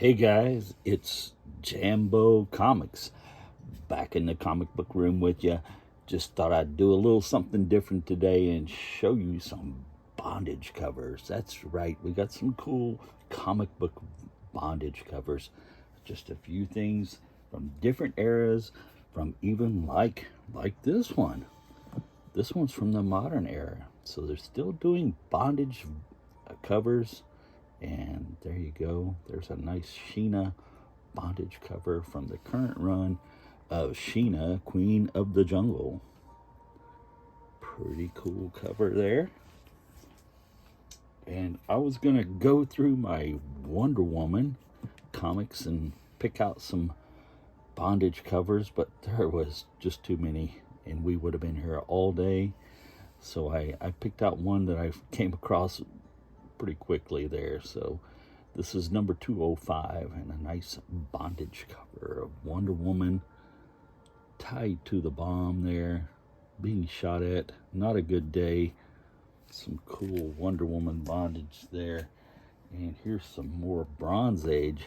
Hey guys, it's Jambo Comics back in the comic book room with you. Just thought I'd do a little something different today and show you some bondage covers. That's right, we got some cool comic book bondage covers. Just a few things from different eras, from even like this one. This one's from the modern era, so they're still doing bondage covers. And there you go. There's a nice Sheena bondage cover from the current run of Sheena, Queen of the Jungle. Pretty cool cover there. And I was going to go through my Wonder Woman comics and pick out some bondage covers, but there was just too many, and we would have been here all day. So I picked out one that I came across pretty quickly there. So this is number 205, and a nice bondage cover of Wonder Woman tied to the bomb there, being shot at. Not a good day. Some cool Wonder Woman bondage there. And here's some more Bronze Age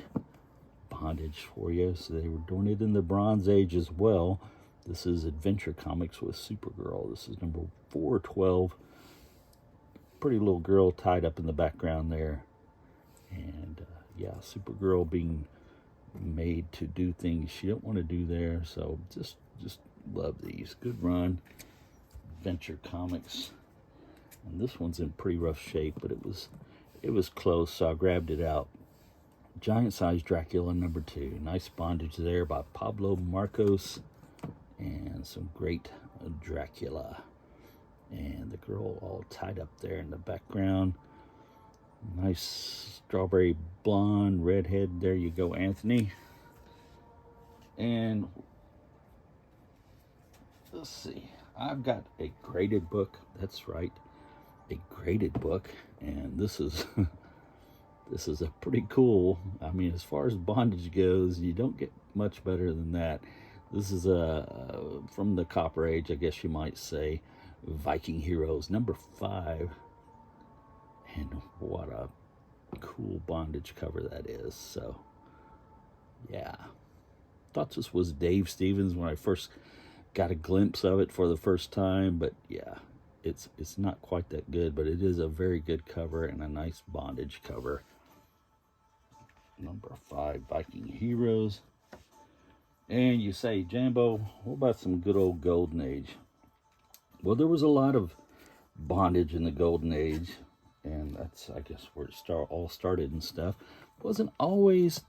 bondage for you. So they were doing it in the Bronze Age as well. This is Adventure Comics with Supergirl. This is number 412. Pretty little girl tied up in the background there. And yeah, Supergirl being made to do things she don't want to do there. So just love these. Good run. Adventure Comics. And this one's in pretty rough shape, but it was close, so I grabbed it out. Giant Size Dracula number 2. Nice bondage there by Pablo Marcos. And some great Dracula. And the girl all tied up there in the background. Nice strawberry blonde, redhead. There you go, Anthony. And let's see. I've got a graded book. That's right, a graded book. And this is this is a pretty cool. I mean, as far as bondage goes, you don't get much better than that. This is from the Copper Age, I guess you might say. Viking Heroes number 5. And what a cool bondage cover that is. So yeah, thought this was Dave Stevens when I first got a glimpse of it for the first time, but yeah, it's not quite that good, but it is a very good cover and a nice bondage cover. Number 5, Viking Heroes. And you say, Jambo, what about some good old Golden Age? Well, there was a lot of bondage in the Golden Age, and that's, I guess, where it all started and stuff. It wasn't always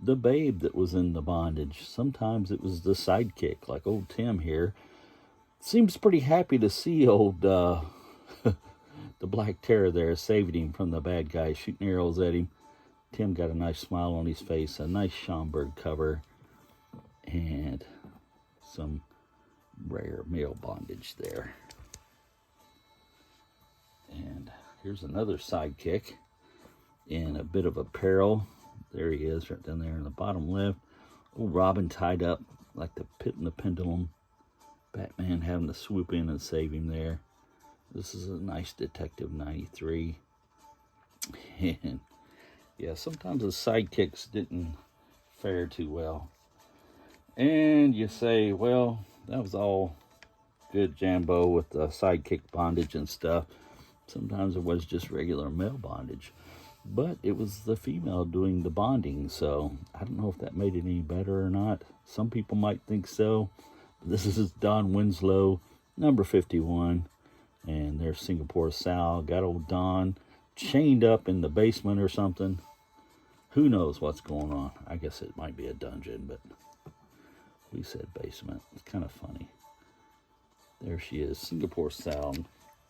the babe that was in the bondage. Sometimes it was the sidekick, like old Tim here. Seems pretty happy to see old the Black Terror there saving him from the bad guy shooting arrows at him. Tim got a nice smile on his face, a nice Schomburg cover, and some rare male bondage there. And here's another sidekick in a bit of apparel. There he is, right down there in the bottom left. Old Robin tied up like the pit and the pendulum. Batman having to swoop in and save him there. This is a nice Detective 93. And yeah, sometimes the sidekicks didn't fare too well. And you say, well, that was all good, Jambo, with the sidekick bondage and stuff. Sometimes it was just regular male bondage, but it was the female doing the bonding, so I don't know if that made it any better or not. Some people might think so. This is Don Winslow, number 51, and there's Singapore Sal. Got old Don chained up in the basement or something. Who knows what's going on? I guess it might be a dungeon, but we said basement. It's kind of funny. There she is, Singapore Sal.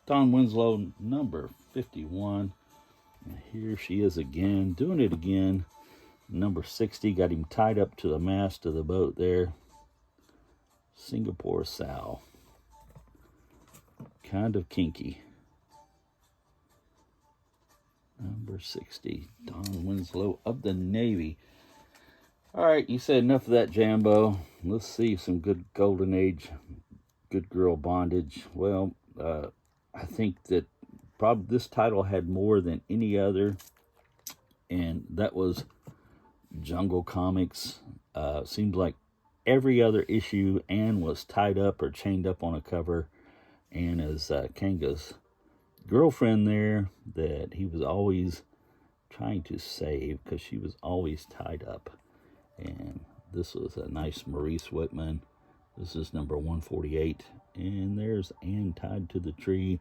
Don Winslow, number 51. And here she is again, doing it again. Number 60, got him tied up to the mast of the boat there. Singapore Sal. Kind of kinky. Number 60, Don Winslow of the Navy. All right, you said enough of that, Jambo. Let's see some good Golden Age, good girl bondage. Well, I think that probably this title had more than any other, and that was Jungle Comics. Seems like every other issue Ann was tied up or chained up on a cover. Ann is Kanga's girlfriend there that he was always trying to save because she was always tied up. And this was a nice Maurice Whitman. This is number 148. And there's Ann tied to the tree,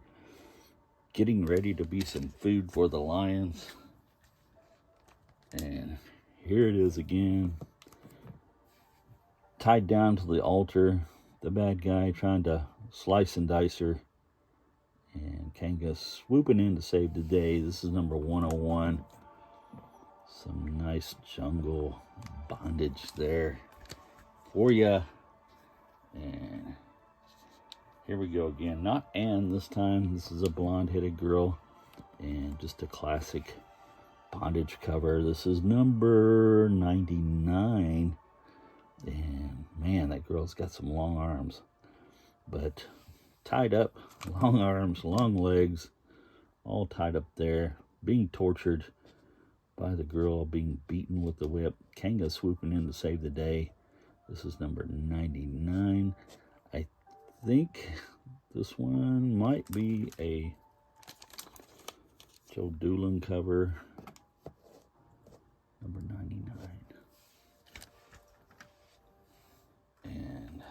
getting ready to be some food for the lions. And here it is again, tied down to the altar. The bad guy trying to slice and dice her. And Kanga swooping in to save the day. This is number 101. Some nice jungle bondage there for you. And here we go again. Not Anne this time. This is a blonde-headed girl. And just a classic bondage cover. This is number 99. And man, that girl's got some long arms. But tied up, long arms, long legs, all tied up there, being tortured by the girl, being beaten with the whip. Kanga swooping in to save the day. This is number 99. I think this one might be a Joe Doolin cover. Number 99. And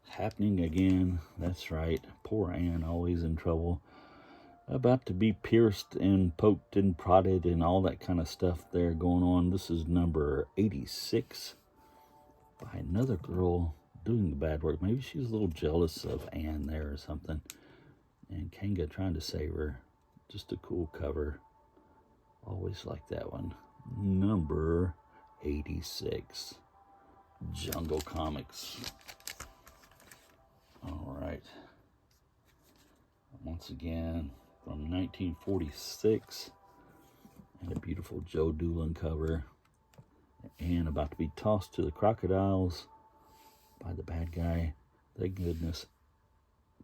happening again. That's right. Poor Anne, always in trouble. About to be pierced and poked and prodded and all that kind of stuff there going on. This is number 86 by another girl doing the bad work. Maybe she's a little jealous of Anne there or something. And Kanga trying to save her. Just a cool cover. Always like that one. Number 86. Jungle Comics. All right. Once again, from 1946, and a beautiful Joe Doolin cover, and about to be tossed to the crocodiles by the bad guy. Thank goodness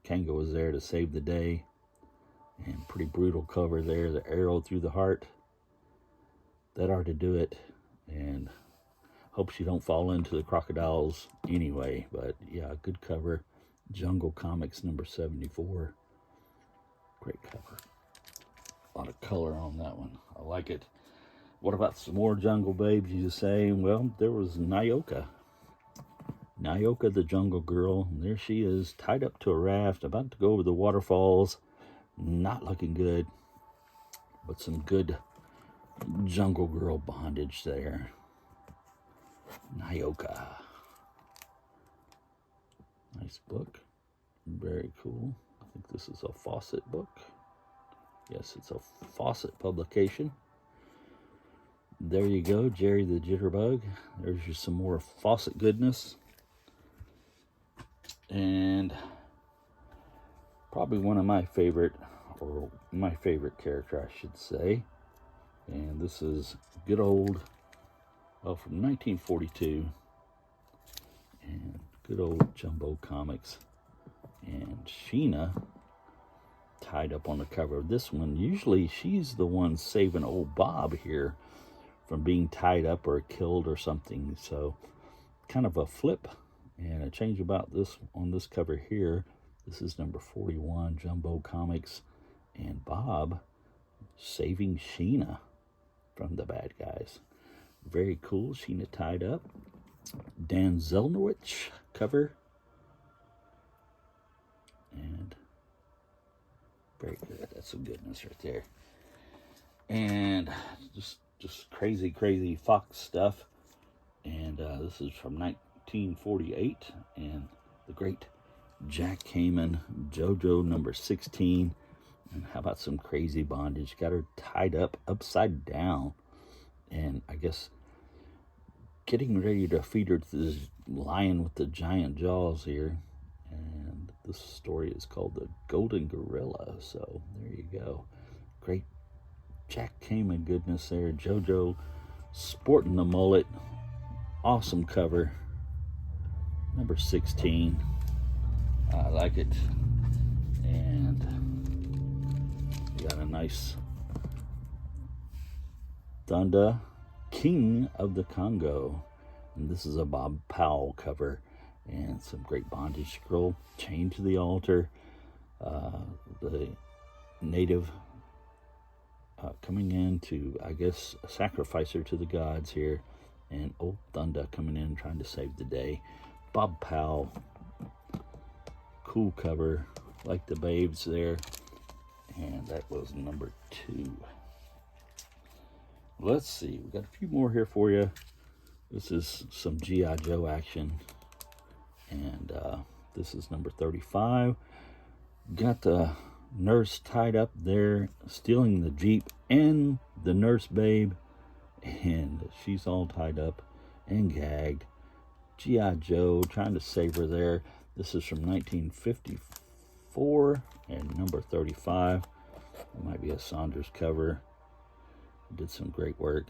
Kanga was there to save the day. And pretty brutal cover there, the arrow through the heart. That ought to do it. And hope she don't fall into the crocodiles anyway. But yeah, good cover. Jungle Comics number 74. Great cover. A lot of color on that one. I like it. What about some more Jungle Babes, you say? Well, there was Nyoka. Nyoka the Jungle Girl. There she is, tied up to a raft, about to go over the waterfalls. Not looking good. But some good Jungle Girl bondage there. Nyoka. Nice book. Very cool. I think this is a Fawcett book. Yes, it's a Fawcett publication. There you go, Jerry the Jitterbug. There's just some more Fawcett goodness. And probably one of my favorite, or my favorite character, I should say. And this is good old, well, from 1942. And good old Jumbo Comics. And Sheena tied up on the cover of this one. Usually she's the one saving old Bob here from being tied up or killed or something. So kind of a flip and a change about this on this cover here. This is number 41, Jumbo Comics. And Bob saving Sheena from the bad guys. Very cool. Sheena tied up. Dan Zelnowich cover. And very good. That's some goodness right there. And just crazy Fox stuff. And this is from 1948. And the great Jack Kamen, JoJo number 16. And how about some crazy bondage? Got her tied up upside down. And I guess getting ready to feed her to this lion with the giant jaws here. And this story is called The Golden Gorilla. So there you go. Great Jack Kamen goodness there. JoJo sporting the mullet. Awesome cover. Number 16. I like it. And we got a nice Thunder King of the Congo. And this is a Bob Powell cover. And some great bondage scroll. Chained to the altar. The native coming in to, I guess, sacrifice her to the gods here. And Old Thunder coming in trying to save the day. Bob Powell. Cool cover. Like the babes there. And that was number 2. Let's see. We got a few more here for you. This is some G.I. Joe action. And this is number 35. Got the nurse tied up there, stealing the Jeep and the nurse babe. And she's all tied up and gagged. G.I. Joe trying to save her there. This is from 1954 and number 35. It might be a Saunders cover. Did some great work.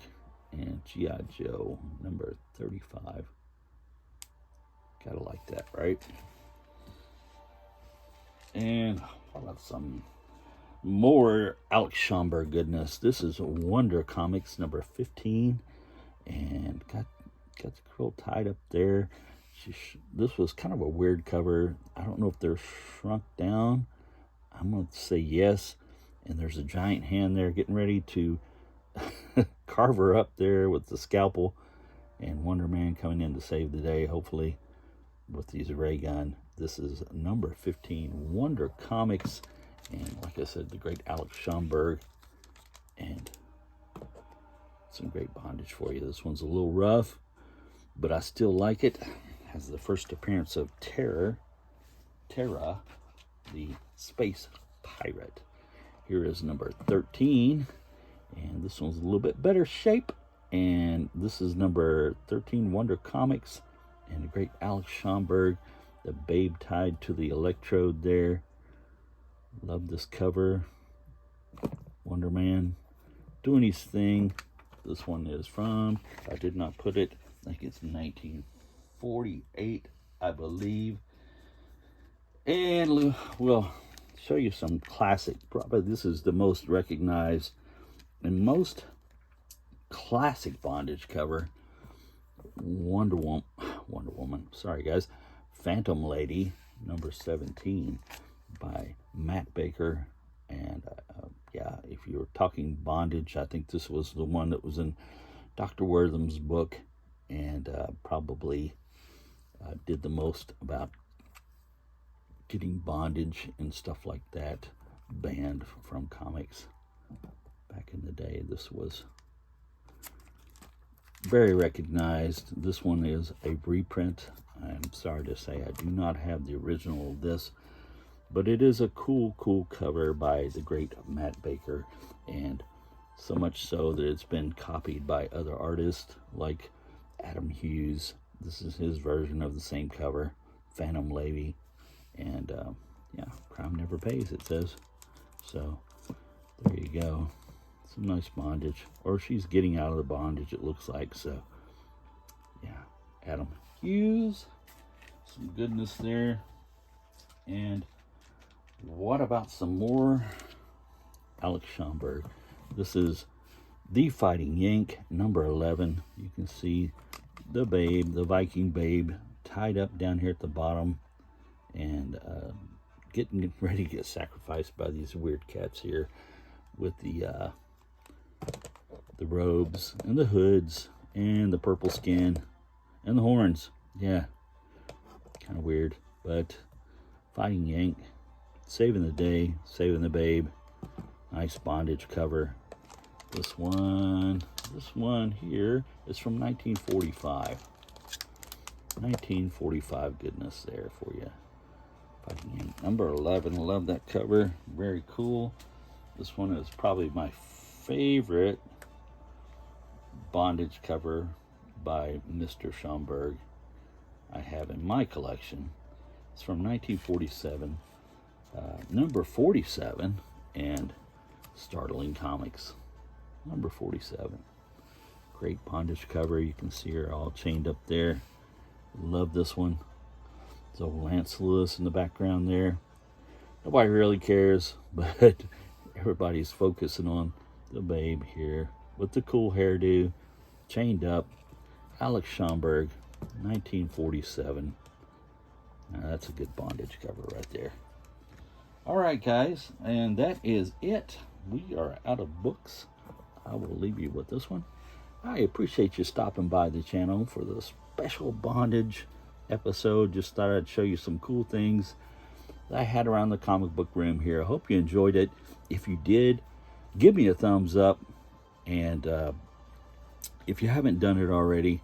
And G.I. Joe number 35. Gotta like that, right? And what about some more Alex Schomburg goodness? This is Wonder Comics number 15. And got the girl tied up there. This was kind of a weird cover. I don't know if they're shrunk down. I'm going to say yes. And there's a giant hand there getting ready to carve her up there with the scalpel. And Wonder Man coming in to save the day, hopefully, with his ray gun. This is number 15, Wonder Comics. And like I said, the great Alex Schomburg. And some great bondage for you. This one's a little rough, but I still like it. Has the first appearance of Terra, the space pirate. Here is number 13, and this one's a little bit better shape. And this is number 13, Wonder Comics, and the great Alex Schomburg, the babe tied to the electrode there. Love this cover. Wonder Man doing his thing. This one is from, I did not put it, I think it's 1948, I believe. And we'll show you some classic. Probably this is the most recognized and most classic bondage cover. Wonder Woman. Sorry, guys. Phantom Lady, number 17, by Matt Baker. And yeah, if you're talking bondage, I think this was the one that was in Dr. Wortham's book, and probably did the most about getting bondage and stuff like that banned from comics back in the day. This was very recognized. This one is a reprint. I'm sorry to say I do not have the original of this, but it is a cool cover by the great Matt Baker, and so much so that it's been copied by other artists like Adam Hughes. This is his version of the same cover, Phantom Lady. And yeah, crime never pays, it says. So there you go. Some nice bondage, or she's getting out of the bondage, it looks like. So yeah, Adam Hughes, some goodness there. And what about some more Alex Schomburg? This is The Fighting Yank, number 11. You can see the babe, the Viking babe, tied up down here at the bottom, and getting ready to get sacrificed by these weird cats here with the robes and the hoods and the purple skin and the horns. Yeah, kind of weird, but Fighting Yank, saving the day, saving the babe. Nice bondage cover. This one here is from 1945. 1945 goodness there for you. Fighting Yank, number 11. Love that cover. Very cool. This one is probably my favorite bondage cover by Mr. Schomburg I have in my collection. It's from 1947, number 47, and Startling Comics, number 47. Great bondage cover. You can see her all chained up there. Love this one. There's old Lance Lewis in the background there. Nobody really cares, but everybody's focusing on the babe here with the cool hairdo Chained Up, Alex Schomburg, 1947. Now, that's a good bondage cover right there. All right, guys, and that is it. We are out of books. I will leave you with this one. I appreciate you stopping by the channel for the special bondage episode. Just thought I'd show you some cool things that I had around the comic book room here. I hope you enjoyed it. If you did, give me a thumbs up. And if you haven't done it already,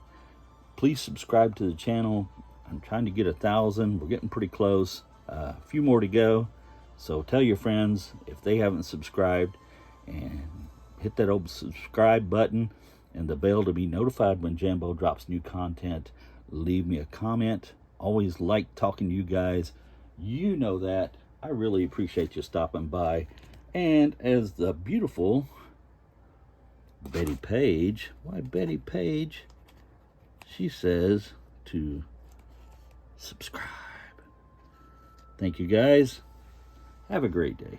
please subscribe to the channel. I'm trying to get 1,000. We're getting pretty close. A few more to go. So tell your friends if they haven't subscribed, and hit that old subscribe button and the bell to be notified when Jambo drops new content. Leave me a comment. Always like talking to you guys. You know that. I really appreciate you stopping by. And as the beautiful Betty Page, why Betty Page, she says to subscribe. Thank you, guys. Have a great day.